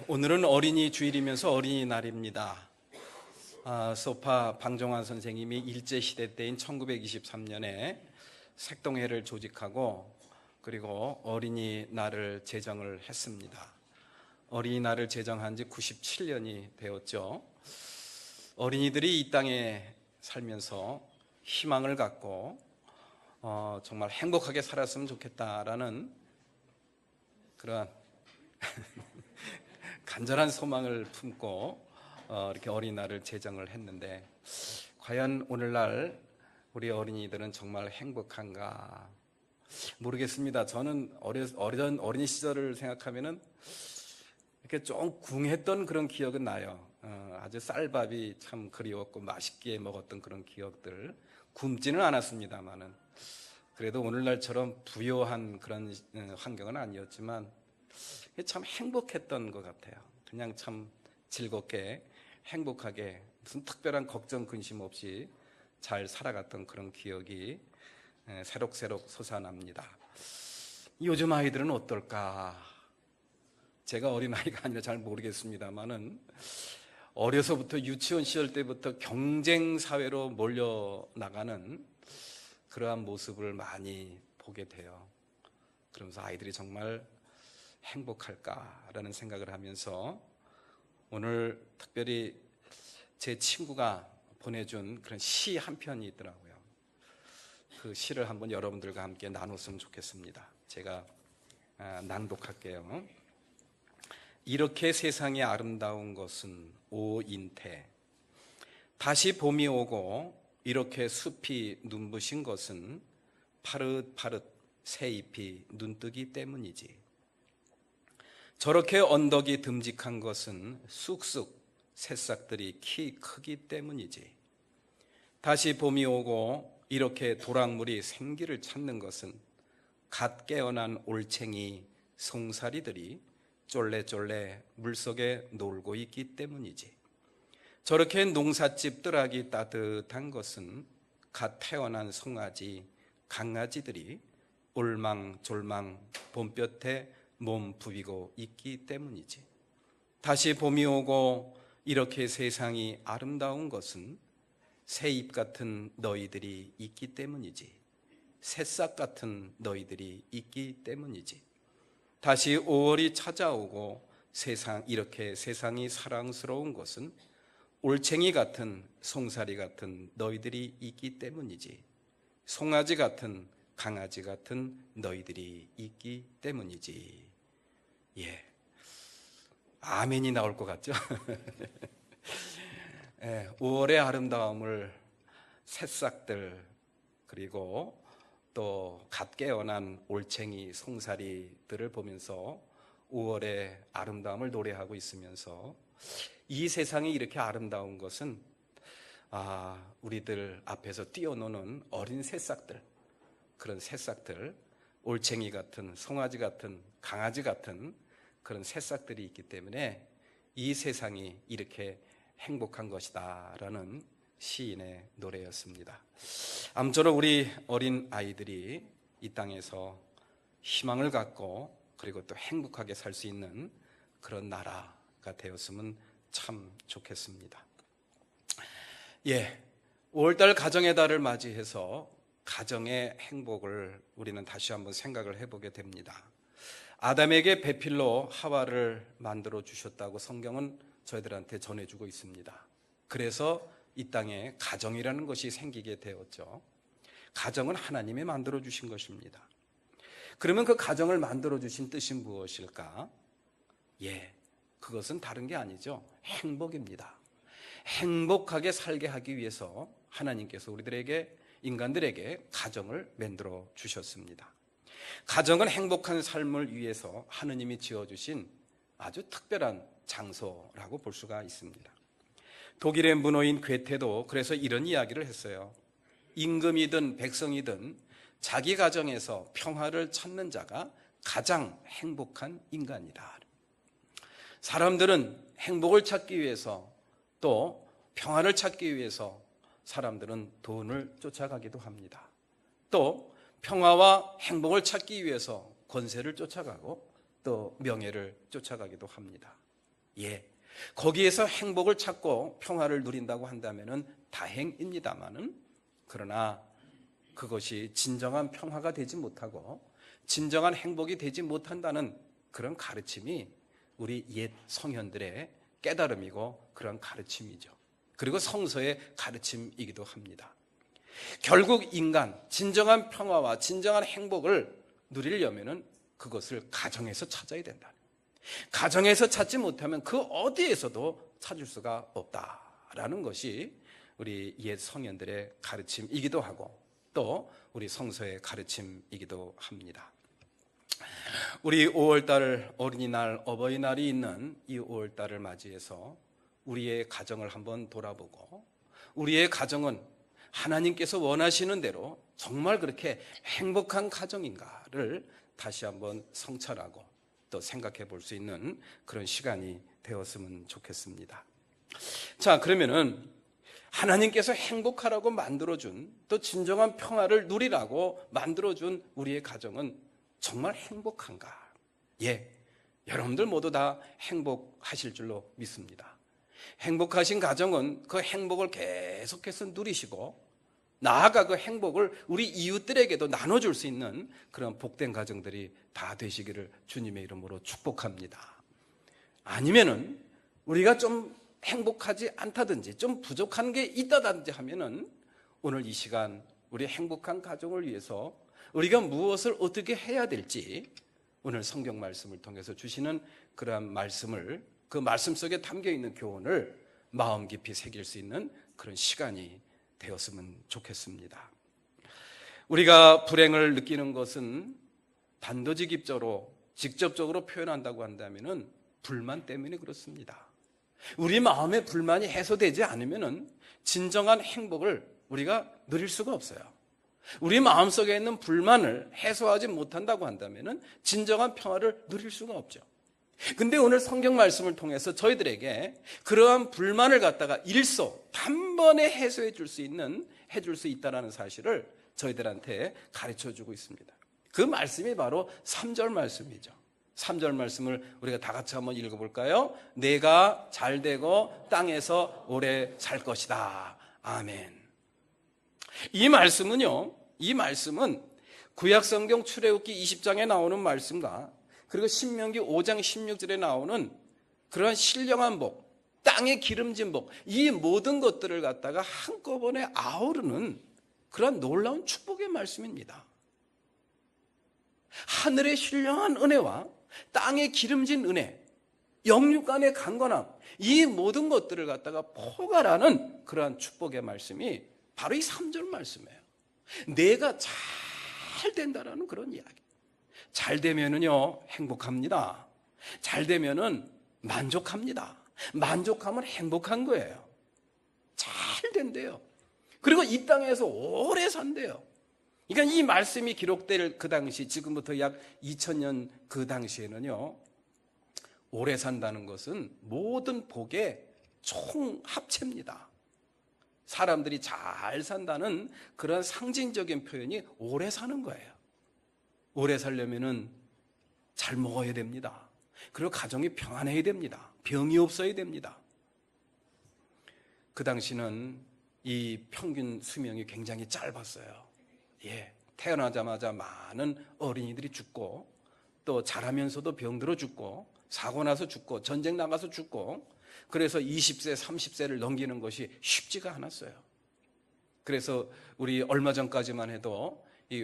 오늘은 어린이 주일이면서 어린이날입니다. 소파 방종환 선생님이 일제시대 때인 1923년에 색동회를 조직하고 그리고 어린이날을 제정을 했습니다. 어린이날을 제정한 지 97년이 되었죠. 어린이들이 이 땅에 살면서 희망을 갖고 정말 행복하게 살았으면 좋겠다라는 그런 간절한 소망을 품고 이렇게 어린이날을 제정을 했는데, 과연 오늘날 우리 어린이들은 정말 행복한가 모르겠습니다. 저는 어린 시절을 생각하면은 이렇게 좀 궁했던 그런 기억은 나요. 아주 쌀밥이 참 그리웠고 맛있게 먹었던 그런 기억들. 굶지는 않았습니다만은 그래도 오늘날처럼 부요한 그런 환경은 아니었지만 참 행복했던 것 같아요. 그냥 참 즐겁게 행복하게 무슨 특별한 걱정 근심 없이 잘 살아갔던 그런 기억이 새록새록 솟아납니다. 요즘 아이들은 어떨까? 제가 어린아이가 아니라 잘 모르겠습니다만은 어려서부터 유치원 시절 때부터 경쟁사회로 몰려나가는 그러한 모습을 많이 보게 돼요. 그러면서 아이들이 정말 행복할까라는 생각을 하면서 오늘 특별히 제 친구가 보내준 그런 시 한 편이 있더라고요. 그 시를 한번 여러분들과 함께 나눴으면 좋겠습니다. 제가 낭독할게요. 이렇게 세상이 아름다운 것은 오인태, 다시 봄이 오고 이렇게 숲이 눈부신 것은 파릇파릇 새잎이 눈뜨기 때문이지. 저렇게 언덕이 듬직한 것은 쑥쑥 새싹들이 키 크기 때문이지. 다시 봄이 오고 이렇게 도랑물이 생기를 찾는 것은 갓 깨어난 올챙이 송사리들이 쫄래쫄래 물속에 놀고 있기 때문이지. 저렇게 농삿집 뜰하기 따뜻한 것은 갓 태어난 송아지, 강아지들이 올망졸망 봄볕에 몸 부비고 있기 때문이지. 다시 봄이 오고 이렇게 세상이 아름다운 것은 새잎 같은 너희들이 있기 때문이지. 새싹 같은 너희들이 있기 때문이지. 다시 5월이 찾아오고 이렇게 세상이 사랑스러운 것은 올챙이 같은 송사리 같은 너희들이 있기 때문이지. 송아지 같은 강아지 같은 너희들이 있기 때문이지. 아멘이 나올 것 같죠? 5월의 아름다움을 새싹들 그리고 또 갓 깨어난 올챙이 송사리들을 보면서 5월의 아름다움을 노래하고 있으면서 이 세상이 이렇게 아름다운 것은 우리들 앞에서 뛰어노는 어린 새싹들, 그런 새싹들, 올챙이 같은 송아지 같은 강아지 같은 그런 새싹들이 있기 때문에 이 세상이 이렇게 행복한 것이다 라는 시인의 노래였습니다. 아무쪼록 우리 어린 아이들이 이 땅에서 희망을 갖고 그리고 또 행복하게 살 수 있는 그런 나라가 되었으면 참 좋겠습니다. 5월달 가정의 달을 맞이해서 가정의 행복을 우리는 다시 한번 생각을 해보게 됩니다. 아담에게 배필로 하와를 만들어 주셨다고 성경은 저희들한테 전해주고 있습니다. 그래서 이 땅에 가정이라는 것이 생기게 되었죠. 가정은 하나님이 만들어 주신 것입니다. 그러면 그 가정을 만들어 주신 뜻이 무엇일까? 그것은 다른 게 아니죠. 행복입니다. 행복하게 살게 하기 위해서 하나님께서 인간들에게 가정을 만들어 주셨습니다. 가정은 행복한 삶을 위해서 하느님이 지어주신 아주 특별한 장소라고 볼 수가 있습니다. 독일의 문호인 괴테도 그래서 이런 이야기를 했어요. 임금이든 백성이든 자기 가정에서 평화를 찾는 자가 가장 행복한 인간이다. 사람들은 행복을 찾기 위해서 또 평화를 찾기 위해서 사람들은 돈을 쫓아가기도 합니다. 또 평화와 행복을 찾기 위해서 권세를 쫓아가고 또 명예를 쫓아가기도 합니다. 예, 거기에서 행복을 찾고 평화를 누린다고 한다면 다행입니다마는, 그러나 그것이 진정한 평화가 되지 못하고 진정한 행복이 되지 못한다는 그런 가르침이 우리 옛 성현들의 깨달음이고 그런 가르침이죠. 그리고 성서의 가르침이기도 합니다. 결국 인간 진정한 평화와 진정한 행복을 누리려면 그것을 가정에서 찾아야 된다. 가정에서 찾지 못하면 그 어디에서도 찾을 수가 없다라는 것이 우리 옛 성현들의 가르침이기도 하고 또 우리 성서의 가르침이기도 합니다. 우리 5월달 어린이날, 어버이날이 있는 이 5월달을 맞이해서 우리의 가정을 한번 돌아보고, 우리의 가정은 하나님께서 원하시는 대로 정말 그렇게 행복한 가정인가를 다시 한번 성찰하고 또 생각해 볼 수 있는 그런 시간이 되었으면 좋겠습니다. 자, 그러면은 하나님께서 행복하라고 만들어준, 또 진정한 평화를 누리라고 만들어준 우리의 가정은 정말 행복한가? 예, 여러분들 모두 다 행복하실 줄로 믿습니다. 행복하신 가정은 그 행복을 계속해서 누리시고 나아가 그 행복을 우리 이웃들에게도 나눠줄 수 있는 그런 복된 가정들이 다 되시기를 주님의 이름으로 축복합니다. 아니면은 우리가 좀 행복하지 않다든지 좀 부족한 게 있다든지 하면은 오늘 이 시간 우리 행복한 가정을 위해서 우리가 무엇을 어떻게 해야 될지 오늘 성경 말씀을 통해서 주시는 그러한 말씀을, 그 말씀 속에 담겨 있는 교훈을 마음 깊이 새길 수 있는 그런 시간이 되었으면 좋겠습니다. 우리가 불행을 느끼는 것은 단도직입적으로 직접적으로 표현한다고 한다면은 불만 때문에 그렇습니다. 우리 마음의 불만이 해소되지 않으면은 진정한 행복을 우리가 누릴 수가 없어요. 우리 마음속에 있는 불만을 해소하지 못한다고 한다면은 진정한 평화를 누릴 수가 없죠. 근데 오늘 성경 말씀을 통해서 저희들에게 그러한 불만을 갖다가 일소 단번에 해소해 줄 수 있다는 사실을 저희들한테 가르쳐 주고 있습니다. 그 말씀이 바로 3절 말씀이죠. 3절 말씀을 우리가 다 같이 한번 읽어볼까요? 내가 잘되고 땅에서 오래 살 것이다. 아멘. 이 말씀은 구약성경 출애굽기 20장에 나오는 말씀과 그리고 신명기 5장 16절에 나오는 그러한 신령한 복, 땅의 기름진 복, 이 모든 것들을 갖다가 한꺼번에 아우르는 그러한 놀라운 축복의 말씀입니다. 하늘의 신령한 은혜와 땅의 기름진 은혜, 영육간의 강건함, 이 모든 것들을 갖다가 포괄하는 그러한 축복의 말씀이 바로 이 3절 말씀이에요. 내가 잘 된다라는 그런 이야기. 잘 되면은요 행복합니다. 잘 되면은 만족합니다. 만족하면 행복한 거예요. 잘 된대요. 그리고 이 땅에서 오래 산대요. 그러니까 이 말씀이 기록될 그 당시, 지금부터 약 2000년 그 당시에는요, 오래 산다는 것은 모든 복의 총합체입니다. 사람들이 잘 산다는 그런 상징적인 표현이 오래 사는 거예요. 오래 살려면은 잘 먹어야 됩니다. 그리고 가정이 평안해야 됩니다. 병이 없어야 됩니다. 그 당시는 이 평균 수명이 굉장히 짧았어요. 예, 태어나자마자 많은 어린이들이 죽고 또 자라면서도 병들어 죽고 사고 나서 죽고 전쟁 나가서 죽고, 그래서 20세, 30세를 넘기는 것이 쉽지가 않았어요. 그래서 우리 얼마 전까지만 해도 이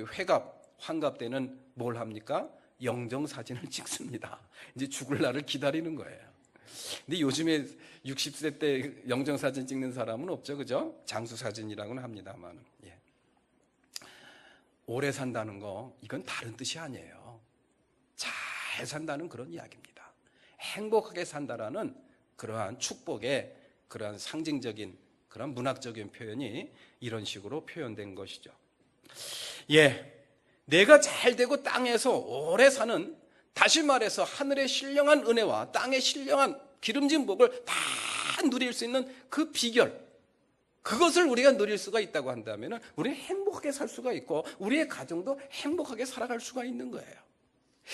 환갑 때는 뭘 합니까? 영정사진을 찍습니다. 이제 죽을 날을 기다리는 거예요. 근데 요즘에 60세 때 영정사진 찍는 사람은 없죠, 그죠? 장수사진이라고는 합니다만. 예. 오래 산다는 거, 이건 다른 뜻이 아니에요. 잘 산다는 그런 이야기입니다. 행복하게 산다라는 그러한 축복의 그러한 상징적인 그런 문학적인 표현이 이런 식으로 표현된 것이죠. 예, 내가 잘 되고 땅에서 오래 사는, 다시 말해서 하늘의 신령한 은혜와 땅의 신령한 기름진 복을 다 누릴 수 있는 그 비결, 그것을 우리가 누릴 수가 있다고 한다면 우리는 행복하게 살 수가 있고 우리의 가정도 행복하게 살아갈 수가 있는 거예요.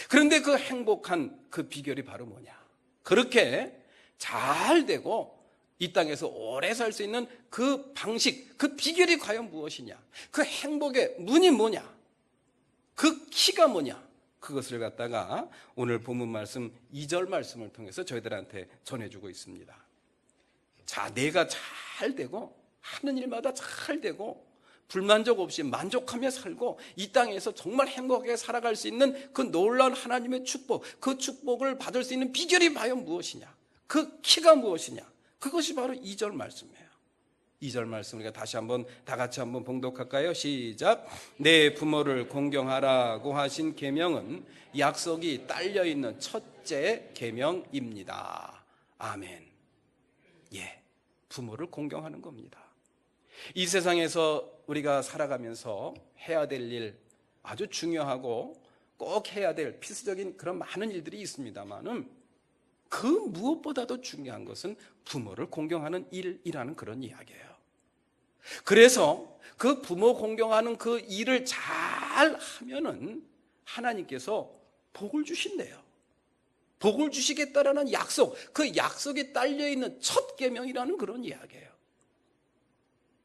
그런데 그 행복한 그 비결이 바로 뭐냐? 그렇게 잘 되고 이 땅에서 오래 살 수 있는 그 방식, 그 비결이 과연 무엇이냐? 그 행복의 문이 뭐냐? 그 키가 뭐냐? 그것을 갖다가 오늘 본문 말씀 2절 말씀을 통해서 저희들한테 전해주고 있습니다. 자, 내가 잘 되고 하는 일마다 잘 되고 불만족 없이 만족하며 살고 이 땅에서 정말 행복하게 살아갈 수 있는 그 놀라운 하나님의 축복, 그 축복을 받을 수 있는 비결이 과연 무엇이냐? 그 키가 무엇이냐? 그것이 바로 2절 말씀이에요. 2절 말씀 우리가 다시 한번 다 같이 한번 봉독할까요? 시작. 내 부모를 공경하라고 하신 계명은 약속이 딸려 있는 첫째 계명입니다. 아멘. 예, 부모를 공경하는 겁니다. 이 세상에서 우리가 살아가면서 해야 될 일, 아주 중요하고 꼭 해야 될 필수적인 그런 많은 일들이 있습니다만은 그 무엇보다도 중요한 것은 부모를 공경하는 일이라는 그런 이야기예요. 그래서 그 부모 공경하는 그 일을 잘 하면은 하나님께서 복을 주신대요. 복을 주시겠다라는 약속, 그 약속이 딸려있는 첫 계명이라는 그런 이야기예요.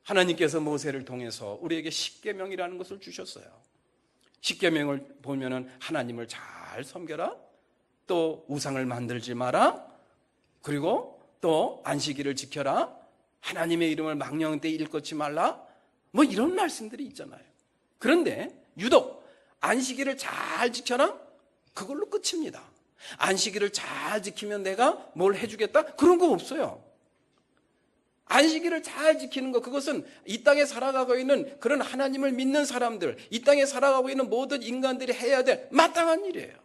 하나님께서 모세를 통해서 우리에게 십계명이라는 것을 주셨어요. 십계명을 보면은 하나님을 잘 섬겨라, 또 우상을 만들지 마라, 그리고 또 안식일을 지켜라, 하나님의 이름을 망령 때 일컫지 말라, 뭐 이런 말씀들이 있잖아요. 그런데 유독 안식일을 잘 지켜라, 그걸로 끝입니다. 안식일을 잘 지키면 내가 뭘 해주겠다? 그런 거 없어요. 안식일을 잘 지키는 것, 그것은 이 땅에 살아가고 있는 그런 하나님을 믿는 사람들, 이 땅에 살아가고 있는 모든 인간들이 해야 될 마땅한 일이에요.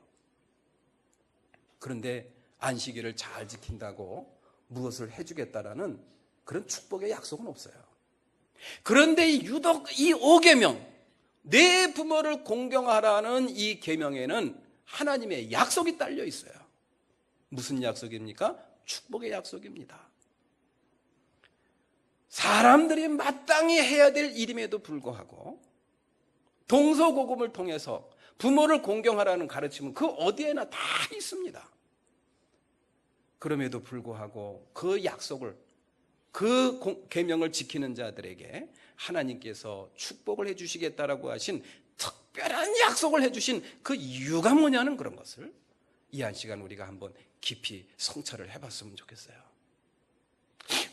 그런데 안식일을 잘 지킨다고 무엇을 해주겠다라는 그런 축복의 약속은 없어요. 그런데 유독 이 5계명, 내 부모를 공경하라는 이 계명에는 하나님의 약속이 딸려 있어요. 무슨 약속입니까? 축복의 약속입니다. 사람들이 마땅히 해야 될 일임에도 불구하고 동서고금을 통해서 부모를 공경하라는 가르침은 그 어디에나 다 있습니다. 그럼에도 불구하고 그 약속을, 그 계명을 지키는 자들에게 하나님께서 축복을 해주시겠다라고 하신 특별한 약속을 해주신 그 이유가 뭐냐는 그런 것을 이 한 시간 우리가 한번 깊이 성찰을 해봤으면 좋겠어요.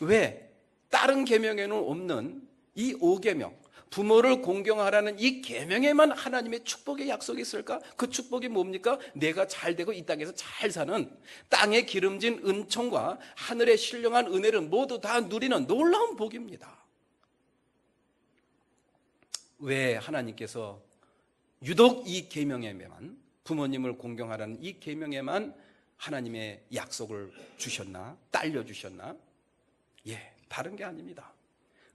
왜 다른 계명에는 없는 이 5계명, 부모를 공경하라는 이 계명에만 하나님의 축복의 약속이 있을까? 그 축복이 뭡니까? 내가 잘 되고 이 땅에서 잘 사는, 땅에 기름진 은총과 하늘의 신령한 은혜를 모두 다 누리는 놀라운 복입니다. 왜 하나님께서 유독 이 계명에만, 부모님을 공경하라는 이 계명에만 하나님의 약속을 주셨나? 딸려 주셨나? 예, 다른 게 아닙니다.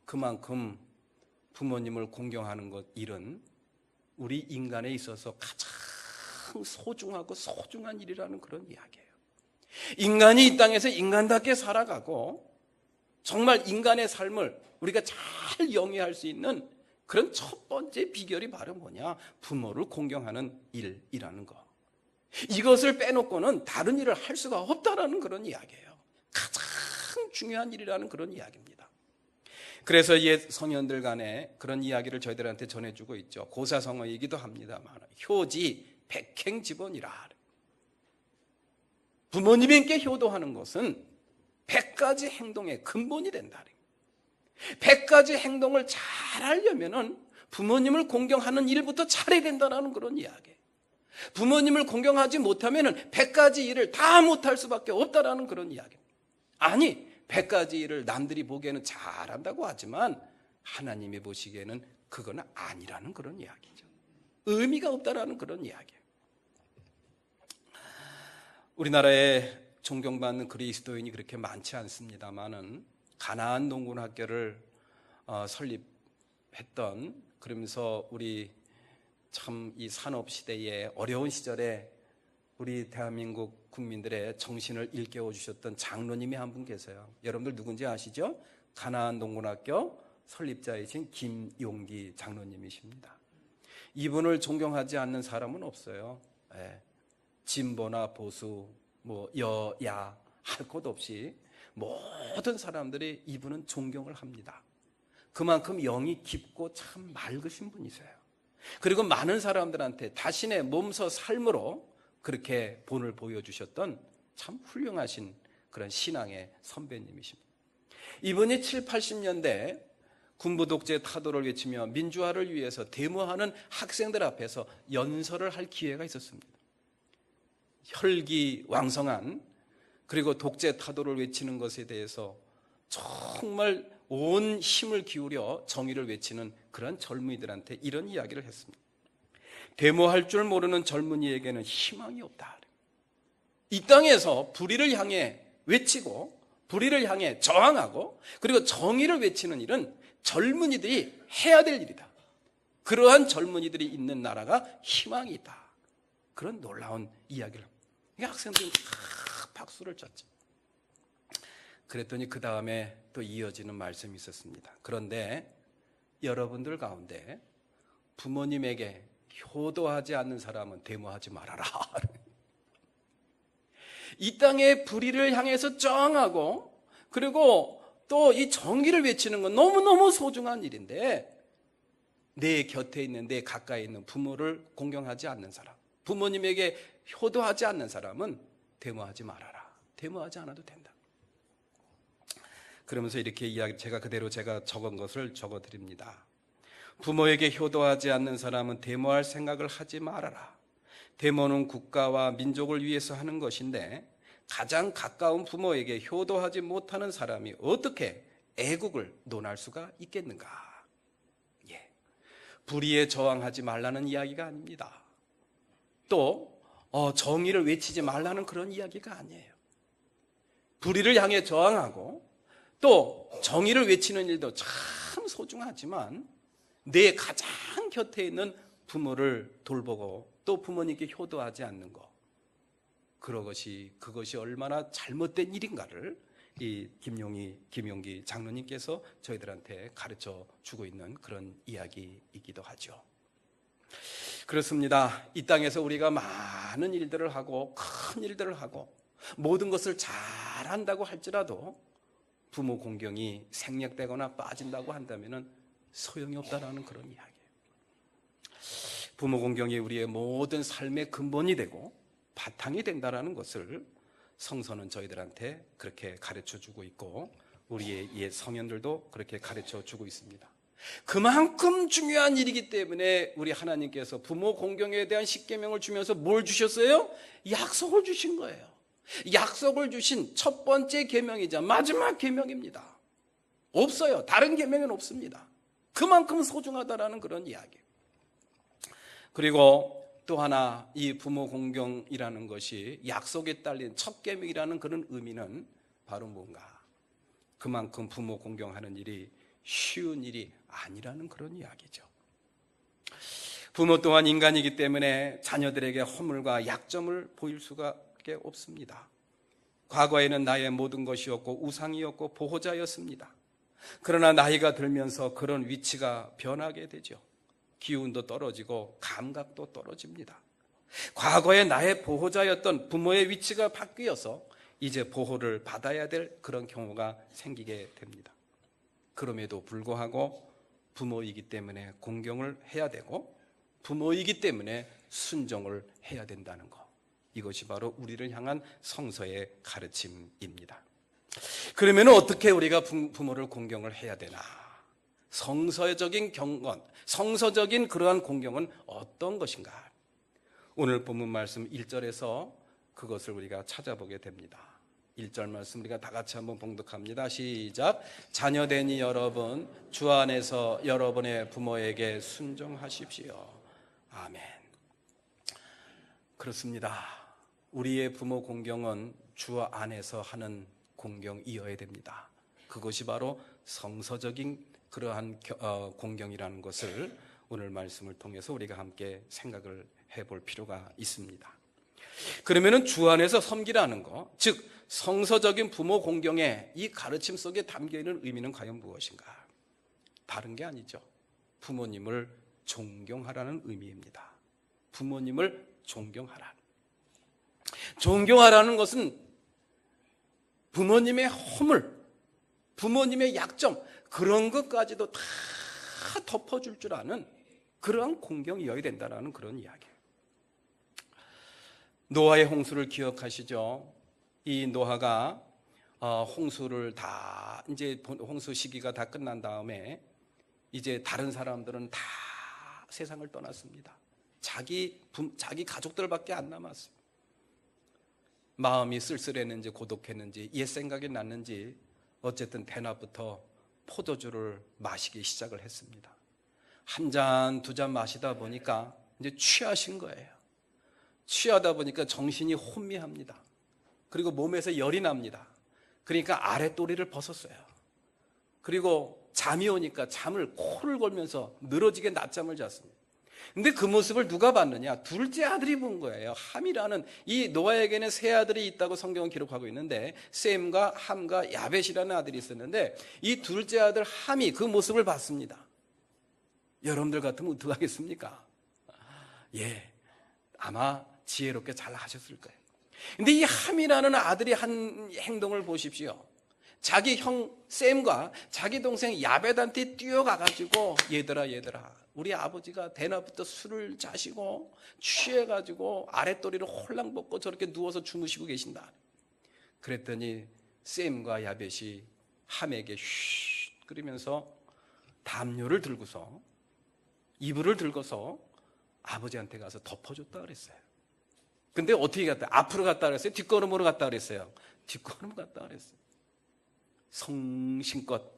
그만큼 부모님을 공경하는 것, 일은 우리 인간에 있어서 가장 소중하고 소중한 일이라는 그런 이야기예요. 인간이 이 땅에서 인간답게 살아가고 정말 인간의 삶을 우리가 잘 영위할 수 있는 그런 첫 번째 비결이 바로 뭐냐? 부모를 공경하는 일이라는 거. 이것을 빼놓고는 다른 일을 할 수가 없다라는 그런 이야기예요. 가장 중요한 일이라는 그런 이야기입니다. 그래서 옛 성현들 간에 그런 이야기를 저희들한테 전해주고 있죠. 고사성어이기도 합니다만 효지 백행지본이라. 부모님께 효도하는 것은 100가지 행동의 근본이 된다. 100가지 행동을 잘 하려면 부모님을 공경하는 일부터 잘해야 된다는 그런 이야기. 부모님을 공경하지 못하면 100가지 일을 다 못할 수밖에 없다는 그런 이야기. 아니, 100가지 일을 남들이 보기에는 잘한다고 하지만 하나님이 보시기에는 그건 아니라는 그런 이야기죠. 의미가 없다라는 그런 이야기예요. 우리나라에 존경받는 그리스도인이 그렇게 많지 않습니다만은 가나안 농군학교를 설립했던, 그러면서 우리 참 이 산업 시대의 어려운 시절에 우리 대한민국 국민들의 정신을 일깨워 주셨던 장로님이 한 분 계세요. 여러분들 누군지 아시죠? 가나안 농군학교 설립자이신 김용기 장로님이십니다. 이분을 존경하지 않는 사람은 없어요. 네. 진보나 보수, 여야 할 것 없이 모든 사람들이 이분은 존경을 합니다. 그만큼 영이 깊고 참 맑으신 분이세요. 그리고 많은 사람들한테 자신의 몸소 삶으로 그렇게 본을 보여주셨던 참 훌륭하신 그런 신앙의 선배님이십니다. 이분이 7, 80년대 군부 독재 타도를 외치며 민주화를 위해서 데모하는 학생들 앞에서 연설을 할 기회가 있었습니다. 혈기왕성한, 그리고 독재 타도를 외치는 것에 대해서 정말 온 힘을 기울여 정의를 외치는 그런 젊은이들한테 이런 이야기를 했습니다. 데모할 줄 모르는 젊은이에게는 희망이 없다. 이 땅에서 불의를 향해 외치고 불의를 향해 저항하고 그리고 정의를 외치는 일은 젊은이들이 해야 될 일이다. 그러한 젊은이들이 있는 나라가 희망이 있다. 그런 놀라운 이야기를 합니다. 학생들이 박수를 쳤죠. 그랬더니 그 다음에 또 이어지는 말씀이 있었습니다. 그런데 여러분들 가운데 부모님에게 효도하지 않는 사람은 데모하지 말아라. 이 땅의 불의를 향해서 저항하고 그리고 또 이 정의를 외치는 건 너무너무 소중한 일인데 내 곁에 있는 내 가까이 있는 부모를 공경하지 않는 사람, 부모님에게 효도하지 않는 사람은 데모하지 말아라. 데모하지 않아도 된다. 그러면서 이렇게 제가 그대로 적은 것을 적어드립니다. 부모에게 효도하지 않는 사람은 데모할 생각을 하지 말아라. 데모는 국가와 민족을 위해서 하는 것인데 가장 가까운 부모에게 효도하지 못하는 사람이 어떻게 애국을 논할 수가 있겠는가? 불의에 저항하지 말라는 이야기가 아닙니다. 또 정의를 외치지 말라는 그런 이야기가 아니에요. 불의를 향해 저항하고 또 정의를 외치는 일도 참 소중하지만 내 가장 곁에 있는 부모를 돌보고 또 부모님께 효도하지 않는 것, 그것이 얼마나 잘못된 일인가를 이 김용기 장로님께서 저희들한테 가르쳐 주고 있는 그런 이야기이기도 하죠. 그렇습니다. 이 땅에서 우리가 많은 일들을 하고 큰 일들을 하고 모든 것을 잘한다고 할지라도 부모 공경이 생략되거나 빠진다고 한다면 소용이 없다라는 그런 이야기예요. 부모 공경이 우리의 모든 삶의 근본이 되고 바탕이 된다라는 것을 성서는 저희들한테 그렇게 가르쳐주고 있고 우리의 옛 성현들도 그렇게 가르쳐주고 있습니다. 그만큼 중요한 일이기 때문에 우리 하나님께서 부모 공경에 대한 십계명을 주면서 뭘 주셨어요? 약속을 주신 거예요. 약속을 주신 첫 번째 계명이자 마지막 계명입니다. 없어요. 다른 계명은 없습니다. 그만큼 소중하다라는 그런 이야기. 그리고 또 하나 이 부모 공경이라는 것이 약속에 딸린 첫 계명이라는 그런 의미는 바로 뭔가? 그만큼 부모 공경하는 일이 쉬운 일이 아니라는 그런 이야기죠. 부모 또한 인간이기 때문에 자녀들에게 허물과 약점을 보일 수밖에 없습니다. 과거에는 나의 모든 것이었고 우상이었고 보호자였습니다. 그러나 나이가 들면서 그런 위치가 변하게 되죠. 기운도 떨어지고 감각도 떨어집니다. 과거에 나의 보호자였던 부모의 위치가 바뀌어서 이제 보호를 받아야 될 그런 경우가 생기게 됩니다. 그럼에도 불구하고 부모이기 때문에 공경을 해야 되고 부모이기 때문에 순종을 해야 된다는 것, 이것이 바로 우리를 향한 성서의 가르침입니다. 그러면 어떻게 우리가 부모를 공경을 해야 되나? 성서적인 경건, 성서적인 그러한 공경은 어떤 것인가? 오늘 본문 말씀 1절에서 그것을 우리가 찾아보게 됩니다. 1절 말씀 우리가 다 같이 한번 봉독합니다. 시작. 자녀되니 여러분 주 안에서 여러분의 부모에게 순종하십시오. 아멘. 그렇습니다. 우리의 부모 공경은 주 안에서 하는 공경이어야 됩니다. 그것이 바로 성서적인 그러한 공경이라는 것을 오늘 말씀을 통해서 우리가 함께 생각을 해볼 필요가 있습니다. 그러면은 주 안에서 섬기라는 것, 즉 성서적인 부모 공경의 이 가르침 속에 담겨있는 의미는 과연 무엇인가? 다른 게 아니죠. 부모님을 존경하라는 의미입니다. 부모님을 존경하라. 존경하라는 것은 부모님의 허물, 부모님의 약점, 그런 것까지도 다 덮어줄 줄 아는 그러한 공경이어야 된다는 그런 이야기예요. 노아의 홍수를 기억하시죠? 이 노아가 홍수를 다 이제 홍수 시기가 다 끝난 다음에 이제 다른 사람들은 다 세상을 떠났습니다. 자기 가족들밖에 안 남았어요. 마음이 쓸쓸했는지 고독했는지 옛 생각이 났는지 어쨌든 대낮부터 포도주를 마시기 시작을 했습니다. 한 잔, 두 잔 마시다 보니까 이제 취하신 거예요. 취하다 보니까 정신이 혼미합니다. 그리고 몸에서 열이 납니다. 그러니까 아랫도리를 벗었어요. 그리고 잠이 오니까 코를 골면서 늘어지게 낮잠을 잤습니다. 근데 그 모습을 누가 봤느냐? 둘째 아들이 본 거예요. 함이라는, 이 노아에게는 세 아들이 있다고 성경은 기록하고 있는데 셈과 함과 야벳이라는 아들이 있었는데 이 둘째 아들 함이 그 모습을 봤습니다. 여러분들 같으면 어떡하겠습니까? 아마 지혜롭게 잘 하셨을 거예요. 근데 이 함이라는 아들이 한 행동을 보십시오. 자기 형 셈과 자기 동생 야벳한테 뛰어가가지고 얘들아 우리 아버지가 대낮부터 술을 자시고 취해가지고 아랫도리를 홀랑 벗고 저렇게 누워서 주무시고 계신다. 그랬더니 셈과 야벳이 함에게 쉿 그러면서 담요를 들고서 이불을 들고서 아버지한테 가서 덮어줬다 그랬어요. 근데 어떻게 갔다? 앞으로 갔다 그랬어요? 뒷걸음으로 갔다 그랬어요? 뒷걸음으로 갔다 그랬어요. 성심껏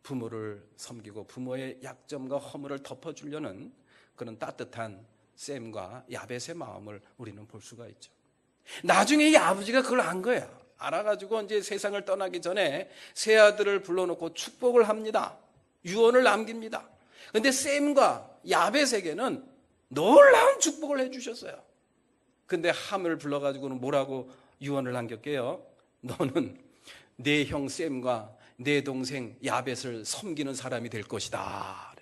부모를 섬기고 부모의 약점과 허물을 덮어주려는 그런 따뜻한 셈과 야벳의 마음을 우리는 볼 수가 있죠. 나중에 이 아버지가 그걸 안 거야. 알아가지고 이제 세상을 떠나기 전에 세 아들을 불러놓고 축복을 합니다. 유언을 남깁니다. 그런데 셈과 야벳에게는 놀라운 축복을 해주셨어요. 근데 함을 불러가지고는 뭐라고 유언을 남겼게요? 너는 내 형 셈과 내 동생 야벳을 섬기는 사람이 될 것이다.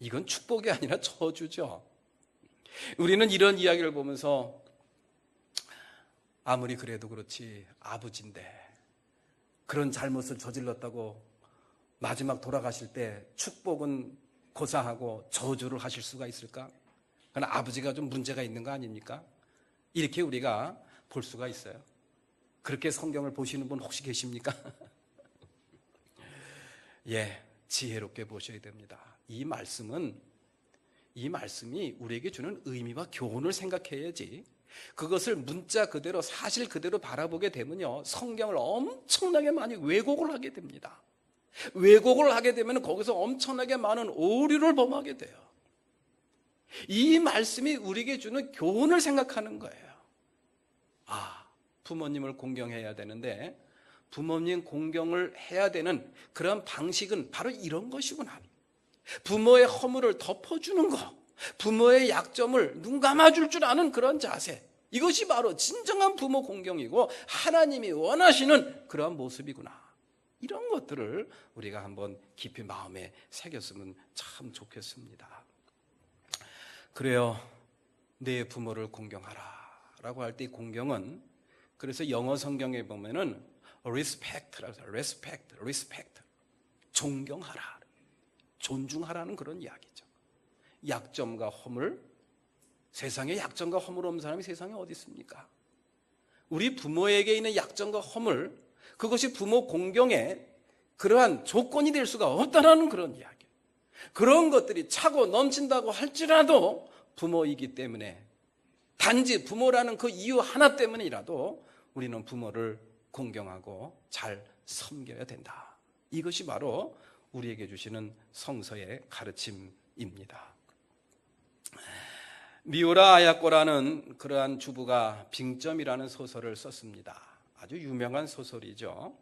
이건 축복이 아니라 저주죠. 우리는 이런 이야기를 보면서 아무리 그래도 그렇지 아버지인데 그런 잘못을 저질렀다고 마지막 돌아가실 때 축복은 고사하고 저주를 하실 수가 있을까? 그건 아버지가 좀 문제가 있는 거 아닙니까? 이렇게 우리가 볼 수가 있어요. 그렇게 성경을 보시는 분 혹시 계십니까? 지혜롭게 보셔야 됩니다. 이 말씀이 우리에게 주는 의미와 교훈을 생각해야지 그것을 문자 그대로 사실 그대로 바라보게 되면요 성경을 엄청나게 많이 왜곡을 하게 됩니다. 왜곡을 하게 되면 거기서 엄청나게 많은 오류를 범하게 돼요. 이 말씀이 우리에게 주는 교훈을 생각하는 거예요. 부모님을 공경해야 되는데 부모님 공경을 해야 되는 그런 방식은 바로 이런 것이구나. 부모의 허물을 덮어주는 거, 부모의 약점을 눈 감아줄 줄 아는 그런 자세, 이것이 바로 진정한 부모 공경이고 하나님이 원하시는 그러한 모습이구나. 이런 것들을 우리가 한번 깊이 마음에 새겼으면 참 좋겠습니다. 그래요, 내 부모를 공경하라 라고 할 때 공경은, 그래서 영어 성경에 보면은 respect, 존경하라, 존중하라는 그런 이야기죠. 약점과 허물, 세상에 약점과 허물 없는 사람이 세상에 어디 있습니까? 우리 부모에게 있는 약점과 허물, 그것이 부모 공경의 그러한 조건이 될 수가 없다는 그런 이야기. 그런 것들이 차고 넘친다고 할지라도 부모이기 때문에, 단지 부모라는 그 이유 하나 때문이라도 우리는 부모를 공경하고 잘 섬겨야 된다. 이것이 바로 우리에게 주시는 성서의 가르침입니다. 미우라 아야코라는 그러한 주부가 빙점이라는 소설을 썼습니다. 아주 유명한 소설이죠.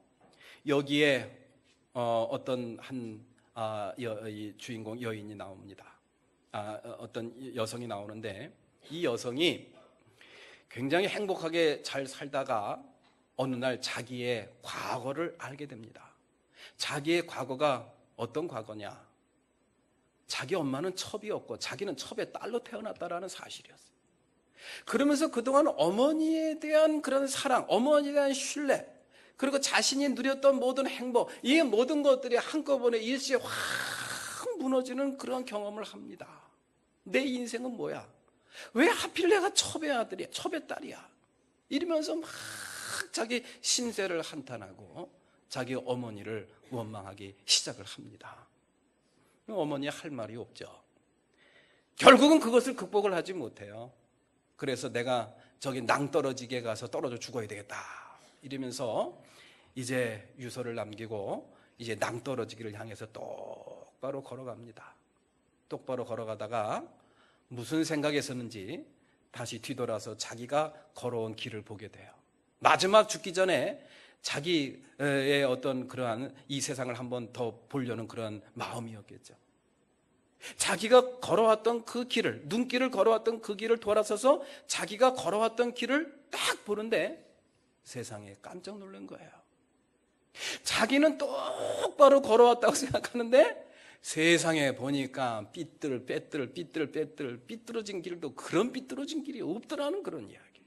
여기에 어떤 한 주인공 여인이 나옵니다. 어떤 여성이 나오는데, 이 여성이 굉장히 행복하게 잘 살다가 어느 날 자기의 과거를 알게 됩니다. 자기의 과거가 어떤 과거냐? 자기 엄마는 첩이었고 자기는 첩의 딸로 태어났다라는 사실이었어요. 그러면서 그동안 어머니에 대한 그런 사랑, 어머니에 대한 신뢰, 그리고 자신이 누렸던 모든 행복, 이 모든 것들이 한꺼번에 일시에 확 무너지는 그런 경험을 합니다. 내 인생은 뭐야? 왜 하필 내가 첩의 아들이야, 첩의 딸이야? 이러면서 막 자기 심세를 한탄하고 자기 어머니를 원망하기 시작을 합니다. 어머니 할 말이 없죠. 결국은 그것을 극복을 하지 못해요. 그래서 내가 저기 낭떠러지게 가서 떨어져 죽어야 되겠다 이러면서 이제 유서를 남기고 이제 낭떠러지기를 향해서 똑바로 걸어갑니다. 똑바로 걸어가다가 무슨 생각했었는지 다시 뒤돌아서 자기가 걸어온 길을 보게 돼요. 마지막 죽기 전에 자기의 어떤 그러한 이 세상을 한번 더 보려는 그런 마음이었겠죠. 자기가 걸어왔던 그 길을, 눈길을 걸어왔던 그 길을 돌아서서 자기가 걸어왔던 길을 딱 보는데 세상에 깜짝 놀란 거예요. 자기는 똑바로 걸어왔다고 생각하는데 세상에 보니까 삐뚤어진 길도 그런 삐뚤어진 길이 없더라는 그런 이야기.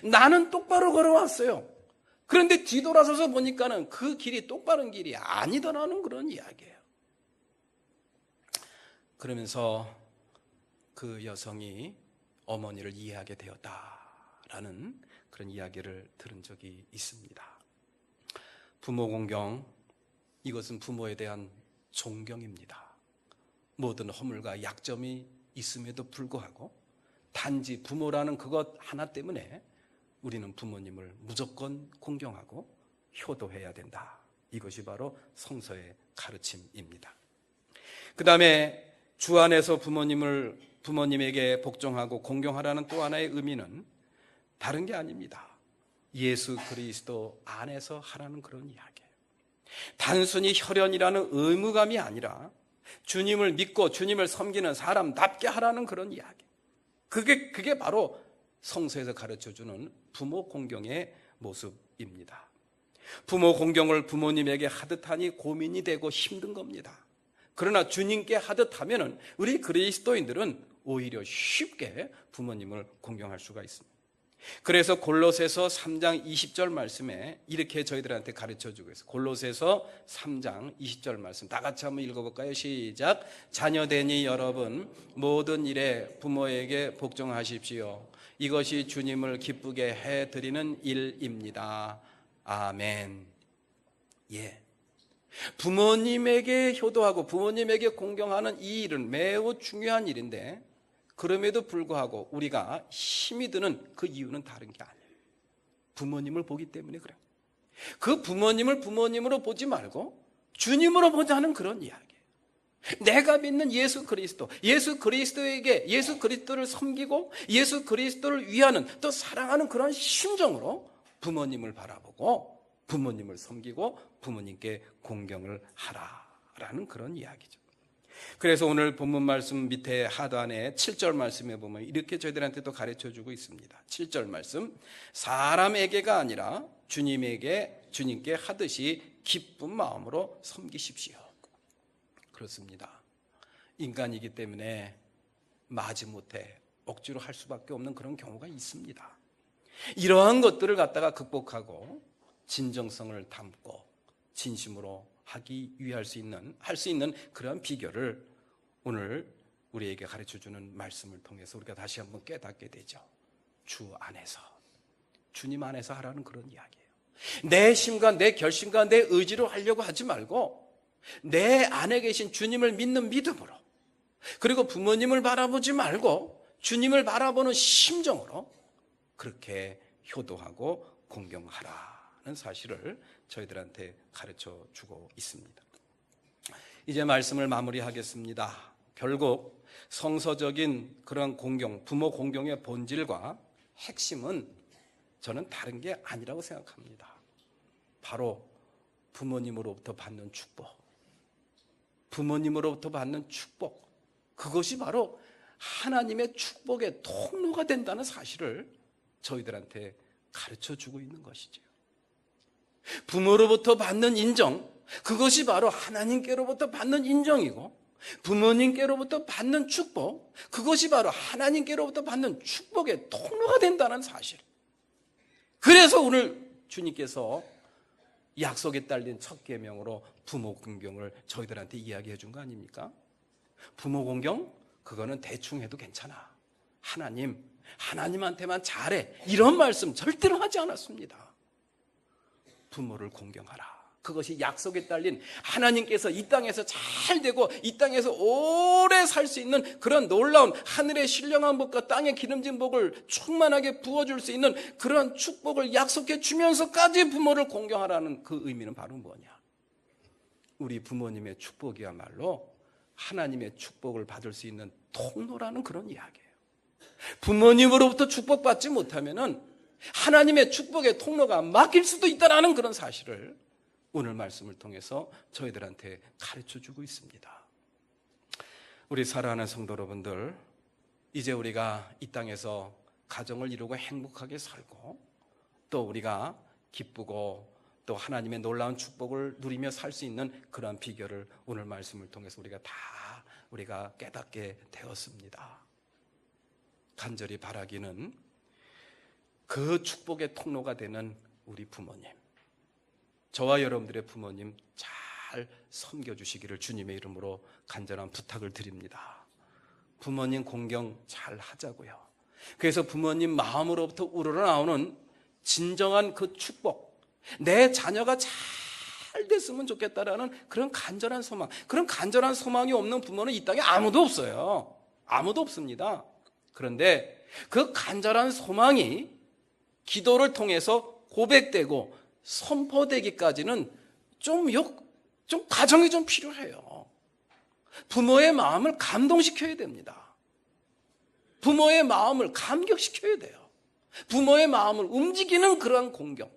나는 똑바로 걸어왔어요. 그런데 뒤돌아서서 보니까는 그 길이 똑바른 길이 아니더라는 그런 이야기예요. 그러면서 그 여성이 어머니를 이해하게 되었다라는 그런 이야기를 들은 적이 있습니다. 부모 공경, 이것은 부모에 대한 존경입니다. 모든 허물과 약점이 있음에도 불구하고 단지 부모라는 그것 하나 때문에 우리는 부모님을 무조건 공경하고 효도해야 된다. 이것이 바로 성서의 가르침입니다. 그 다음에 주 안에서 부모님에게 복종하고 공경하라는 또 하나의 의미는 다른 게 아닙니다. 예수 그리스도 안에서 하라는 그런 이야기예요. 단순히 혈연이라는 의무감이 아니라 주님을 믿고 주님을 섬기는 사람답게 하라는 그런 이야기. 그게 바로 성서에서 가르쳐주는 부모 공경의 모습입니다. 부모 공경을 부모님에게 하듯 하니 고민이 되고 힘든 겁니다. 그러나 주님께 하듯 하면은 우리 그리스도인들은 오히려 쉽게 부모님을 공경할 수가 있습니다. 그래서 골로새서 3장 20절 말씀에 이렇게 저희들한테 가르쳐주고 있어요. 골로새서 3장 20절 말씀 다 같이 한번 읽어볼까요? 시작. 자녀되니 여러분 모든 일에 부모에게 복종하십시오. 이것이 주님을 기쁘게 해드리는 일입니다. 아멘. 예. 부모님에게 효도하고 부모님에게 공경하는 이 일은 매우 중요한 일인데 그럼에도 불구하고 우리가 힘이 드는 그 이유는 다른 게 아니에요. 부모님을 보기 때문에 그래요. 그 부모님을 부모님으로 보지 말고 주님으로 보자는 그런 이야기예요. 내가 믿는 예수 그리스도, 예수 그리스도에게 예수 그리스도를 섬기고 예수 그리스도를 위하는 또 사랑하는 그런 심정으로 부모님을 바라보고 부모님을 섬기고 부모님께 공경을 하라라는 그런 이야기죠. 그래서 오늘 본문 말씀 밑에 하단에 7절 말씀에 보면 이렇게 저희들한테 또 가르쳐주고 있습니다. 7절 말씀, 사람에게가 아니라 주님께 하듯이 기쁜 마음으로 섬기십시오. 그렇습니다. 인간이기 때문에 마지못해 억지로 할 수밖에 없는 그런 경우가 있습니다. 이러한 것들을 갖다가 극복하고 진정성을 담고 진심으로 할 수 있는 그런 비결을 오늘 우리에게 가르쳐주는 말씀을 통해서 우리가 다시 한번 깨닫게 되죠. 주 안에서, 주님 안에서 하라는 그런 이야기예요. 내 힘과 내 결심과 내 의지로 하려고 하지 말고 내 안에 계신 주님을 믿는 믿음으로, 그리고 부모님을 바라보지 말고 주님을 바라보는 심정으로 그렇게 효도하고 공경하라는 사실을 저희들한테 가르쳐 주고 있습니다. 이제 말씀을 마무리하겠습니다. 결국 성서적인 그런 공경, 부모 공경의 본질과 핵심은 저는 다른 게 아니라고 생각합니다. 바로 부모님으로부터 받는 축복, 부모님으로부터 받는 축복, 그것이 바로 하나님의 축복의 통로가 된다는 사실을 저희들한테 가르쳐 주고 있는 것이죠. 부모로부터 받는 인정, 그것이 바로 하나님께로부터 받는 인정이고 부모님께로부터 받는 축복, 그것이 바로 하나님께로부터 받는 축복의 통로가 된다는 사실. 그래서 오늘 주님께서 약속에 딸린 첫 계명으로 부모 공경을 저희들한테 이야기해 준 거 아닙니까? 부모 공경? 그거는 대충 해도 괜찮아. 하나님한테만 잘해. 이런 말씀 절대로 하지 않았습니다. 부모를 공경하라. 그것이 약속에 딸린 하나님께서 이 땅에서 잘 되고 이 땅에서 오래 살 수 있는 그런 놀라운 하늘의 신령한 복과 땅의 기름진 복을 충만하게 부어줄 수 있는 그런 축복을 약속해 주면서까지 부모를 공경하라는 그 의미는 바로 뭐냐? 우리 부모님의 축복이야말로 하나님의 축복을 받을 수 있는 통로라는 그런 이야기예요. 부모님으로부터 축복받지 못하면은 하나님의 축복의 통로가 막힐 수도 있다는 그런 사실을 오늘 말씀을 통해서 저희들한테 가르쳐주고 있습니다. 우리 사랑하는 성도 여러분들, 이제 우리가 이 땅에서 가정을 이루고 행복하게 살고 또 우리가 기쁘고 또 하나님의 놀라운 축복을 누리며 살 수 있는 그러한 비결을 오늘 말씀을 통해서 우리가 깨닫게 되었습니다. 간절히 바라기는 그 축복의 통로가 되는 우리 부모님, 저와 여러분들의 부모님 잘 섬겨주시기를 주님의 이름으로 간절한 부탁을 드립니다. 부모님 공경 잘 하자고요. 그래서 부모님 마음으로부터 우러나오는 진정한 그 축복, 내 자녀가 잘 됐으면 좋겠다라는 그런 간절한 소망, 그런 간절한 소망이 없는 부모는 이 땅에 아무도 없어요. 아무도 없습니다. 그런데 그 간절한 소망이 기도를 통해서 고백되고 선포되기까지는 좀 과정이 좀 필요해요. 부모의 마음을 감동시켜야 됩니다. 부모의 마음을 감격시켜야 돼요. 부모의 마음을 움직이는 그러한 공경,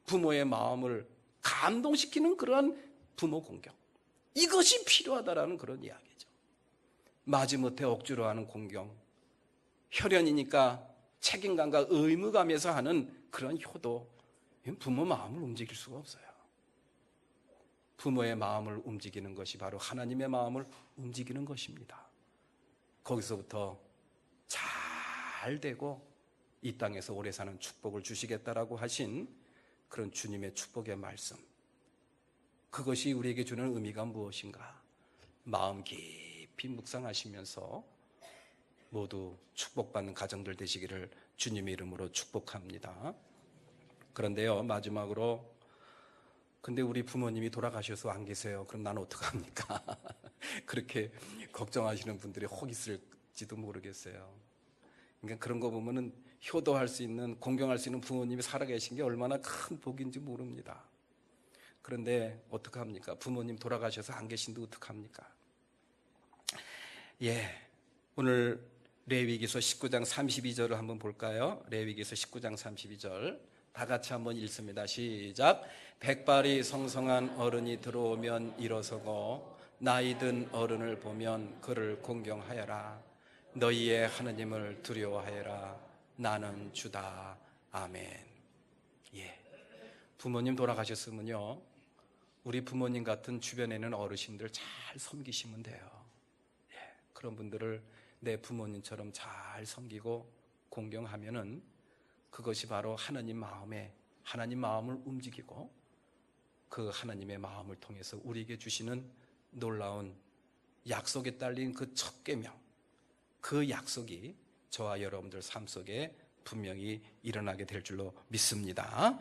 부모의 마음을 감동시키는 그러한 부모 공경, 이것이 필요하다라는 그런 이야기죠. 마지못해 억지로 하는 공경, 혈연이니까 책임감과 의무감에서 하는 그런 효도, 부모 마음을 움직일 수가 없어요. 부모의 마음을 움직이는 것이 바로 하나님의 마음을 움직이는 것입니다. 거기서부터 잘 되고 이 땅에서 오래 사는 축복을 주시겠다라고 하신 그런 주님의 축복의 말씀, 그것이 우리에게 주는 의미가 무엇인가? 마음 깊이 묵상하시면서 모두 축복받는 가정들 되시기를 주님의 이름으로 축복합니다. 그런데요, 마지막으로, 근데 우리 부모님이 돌아가셔서 안 계세요. 그럼 나는 어떡합니까? 그렇게 걱정하시는 분들이 혹 있을지도 모르겠어요. 그러니까 그런 거 보면은 효도할 수 있는, 공경할 수 있는 부모님이 살아계신 게 얼마나 큰 복인지 모릅니다. 그런데 어떡합니까? 부모님 돌아가셔서 안 계신데 어떡합니까? 오늘 레위기서 19장 32절을 한번 볼까요? 레위기서 19장 32절 다 같이 한번 읽습니다. 시작. 백발이 성성한 어른이 들어오면 일어서고 나이 든 어른을 보면 그를 공경하여라. 너희의 하나님을 두려워하여라. 나는 주다. 아멘. 부모님 돌아가셨으면요, 우리 부모님 같은 주변에 있는 어르신들 잘 섬기시면 돼요. 그런 분들을 내 부모님처럼 잘 섬기고 공경하면은 그것이 바로 하나님 마음을 움직이고 그 하나님의 마음을 통해서 우리에게 주시는 놀라운 약속에 딸린 그 첫 계명, 그 약속이 저와 여러분들 삶 속에 분명히 일어나게 될 줄로 믿습니다.